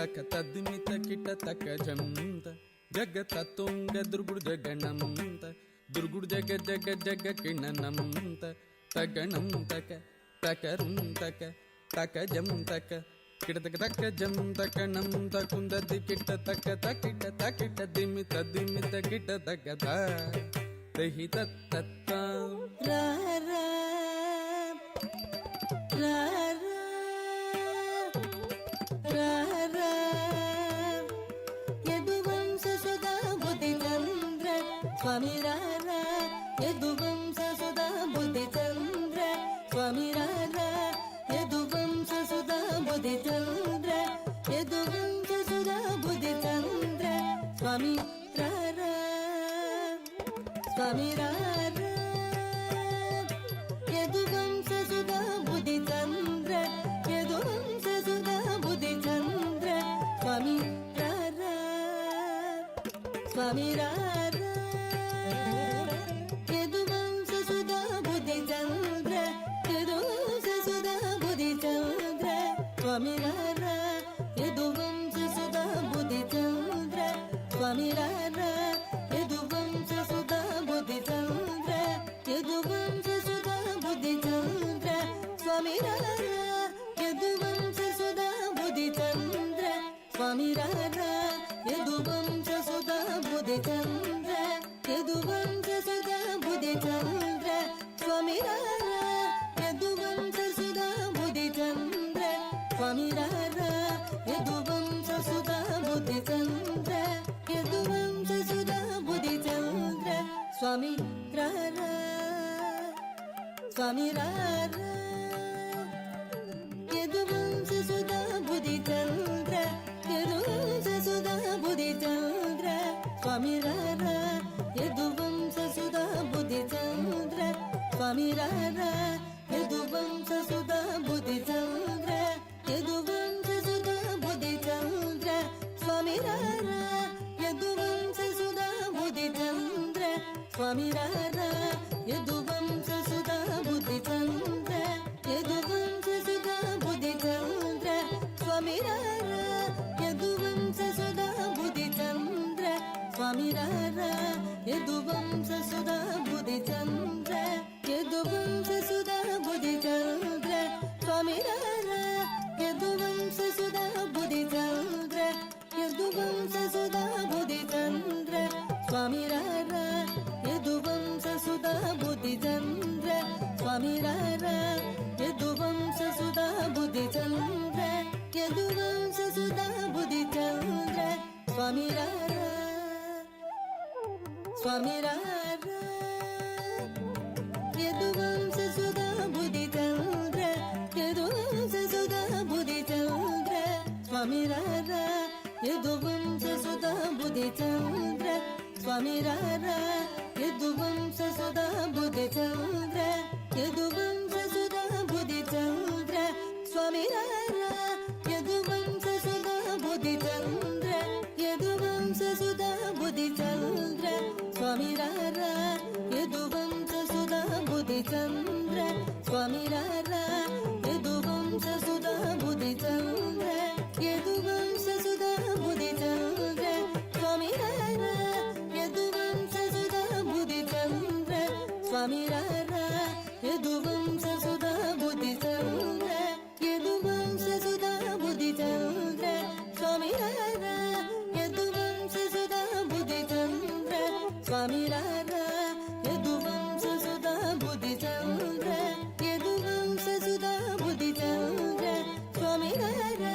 తక తద్మిత కిట తక జంత జగ తతుంగ దుర్గుడు జగణంత దుర్గుడు జగ జగ జగ కిణనంత తగణం తక తకరుం తక తక జం తక కిట తక తక జం తకణం తకుందది కిట తక తకిట తకిట దిమిత దిమిత కిట తక తహి తత్త రా రా రా రా రా యదువంశ సుధా బుద్ధి చంద్ర స్వామి రా రా యదువంశ సుధా బుద్ధి చంద్ర స్వామి రా రా యదువంశ సుధా బుద్ధి చంద్ర యదువంశ సుధా బుద్ధి చంద్ర స్వామి రా రా స్వామి రా రా యదువంశ సుధా బుద్ధి చంద్ర యదువంశ సుధా బుద్ధి చంద్ర స్వామి రా రా స్వామి రా రా యదువంశ సుధా బుద్ధి చంద్ర యదువంశ సుధా బుద్ధి చంద్ర స్వామి రా రా యదువంశ సుధా బుద్ధి చంద్ర స్వామి రా రా యదువంశ సుధా బుద్ధి చంద్ర యదువంశ సుధా బుద్ధి చంద్ర స్వామి రా రా యదువంశ సుధా బుద్ధి చంద్ర స్వామి రా రా యదువంశ సుధా బుద్ధి చంద్ర యదువంశ సుధా బుద్ధి చంద్ర స్వామి రా రా యదువంశ సుధా బుద్ధి చంద్ర స్వామి రా రా యదువంశ సుధా బుద్ధి చంద్ర యదువంశ సుధా బుద్ధి చంద్ర స్వామి రా రా స్వామి రా రా యదువంశ సుధా బుద్ధి చంద్ర యదువంశ సుధా బుద్ధి చంద్ర స్వామి రా రా యదువంశ సుధా బుద్ధి చంద్ర స్వామి రా రా యదువంశ సుధా బుద్ధి చంద్ర యదువంశ సుధా బుద్ధి చంద్ర స్వామి రా రా యదువంశ సుధా బుద్ధి చంద్ర స్వామి రా రా యదువంశ సుధా బుద్ధి చంద్ర యదువంశ సుధా బుద్ధి చంద్ర స్వామి రా రా యదువంశ సుధా బుద్ధి చంద్ర స్వామి రా రా యదువంశ సుధా బుద్ధి చంద్ర యదువంశ సుధా బుద్ధి చంద్ర స్వామి రా రా యదువంశ సుధా బుద్ధి చంద్ర యదువంశ సుధా బుద్ధి చంద్ర స్వామి రా రా యదువంశ సుధా బుద్ధి చంద్ర స్వామి రా రా యదువంశ సుధా బుద్ధి చంద్ర యదువంశ సుధా బుద్ధి చంద్ర స్వామి రా రా స్వామి రా రా యదువంశ సుధా బుద్ధి చంద్ర యదువంశ సుధా బుద్ధి చంద్ర స్వామి రా రా యదువంశ సుధా బుద్ధి చంద్ర స్వామి రా రా యదువంశ సుధా బుద్ధి చంద్ర యదువంశ సుధా బుద్ధి చంద్ర స్వామి రా రా యదువంశ సుధా బుద్ధి చంద్ర యదువంశ సుధా బుద్ధి చంద్ర స్వామి రా రా యదువంశ సుధా బుద్ధి చంద్ర స్వామి రా రా యదువంశ సుధా బుద్ధి చంద్ర యదువంశ సుధా బుద్ధి చంద్ర స్వామి రా రా యదువంశ సుధా బుద్ధి చంద్ర స్వామి రా రా యదువంశ సుధా బుద్ధి చంద్ర యదువంశ సుధా బుద్ధి చంద్ర స్వామి రా రా యదువంశ సుధా బుద్ధి చంద్ర స్వామి రా రా యదువంశ సుధా బుద్ధి చంద్ర యదువంశ సుధా బుద్ధి చంద్ర స్వామి రా రా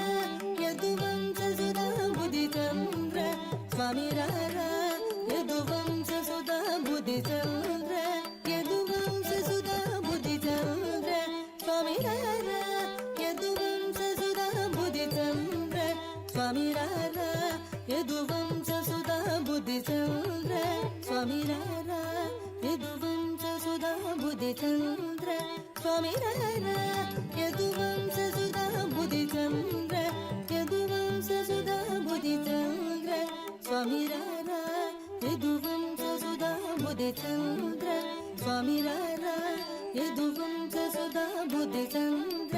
యదువంశ సుధా బుద్ధి చంద్ర స్వామి రా రా యదువంశ సుధా బుద్ధి చంద్ర యదువంశ సుధా బుద్ధి చంద్ర స్వామి రా రా యదువంశ సుధా బుద్ధి చంద్ర స్వామి రా రా యదువంశ సుధా బుద్ధి చంద్ర స్వామి రా రా యదువంశ సుధా బుద్ధి చంద్ర స్వామి రా రా యదువంశ సుధా బుద్ధి చంద్ర యదువంశ సుధా బుద్ధి చంద్ర స్వామి రా రా యదువంశ సుధా బుద్ధి చంద్ర స్వామి రా రా యదువంశ సుధా బుద్ధి చంద్ర